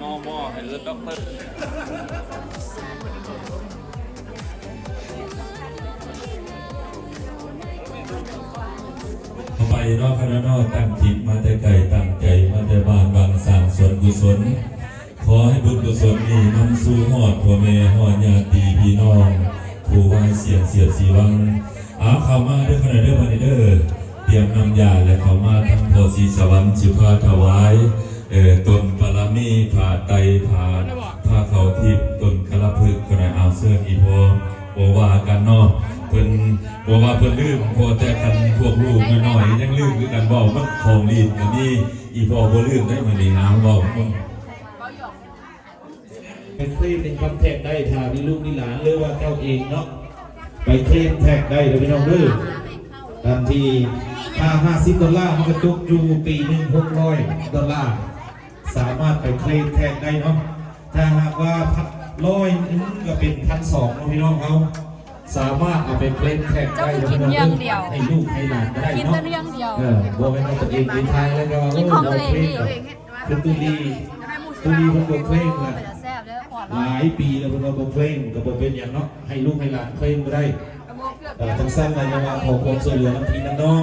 มอให้เลือดด็อกเตอร์ไปนอกคณะนอกตั้งจิตมาแต่ไกลตั้งใจมาแต่บ้านบางสร้างส่วนกุศลขอให้บุญกุศลนี้นำสู่หอดพ่อแม่หอดญาติพี่น้องผู้วายเสียสีวังเข้ามาด้วยขณะเด้อมาเด้อเตรียมนำยาและเข้ามาทั้งโพสีสวรรค์สิพาถวายตนปรมีผ่าไตผ่าผ้าเขาทิพย์ตนกระพึกกระเอาเสื้ออีโพโอว่ากันเนาะเพิ่นบอกว่าเพิ่นลืมพอแต่กันพวกลูกน้อยๆยังลืมคือกันบอกมันของดีกันนี่อีพอบ่ลืมได้มื้อนี้หาบอกมันเป็นคลีนเป็นคำแท็กได้ถ้ามีลูกมีหลานหรือว่าเจ้าเองเนาะไปเคลมแท็กได้เลยพี่น้องด้วยตามที่$50มันก็ตกอยู่ปีหนึ่ง$600สามารถไปเคลมแท็กได้เนาะถ้าหากว่า100นึงก็เป็น1,200เนาะพี่น้องเขาสามารถเอาไปเคลมแท็กได้พี่น้องให้ลูกให้หลานได้เนาะบอกให้เราตัวเองในไทยแล้วก็เราเคลมคือตุลีคนบอกเคลมละหลายปีแล้วคนบอกเคลมก็บอกเป็นอย่างเนาะให้ลูกให้หลานเคลมก็ได้ทั้งสั้นอะไรมาขอความช่วยเหลือน้ำพีน้ำน้อง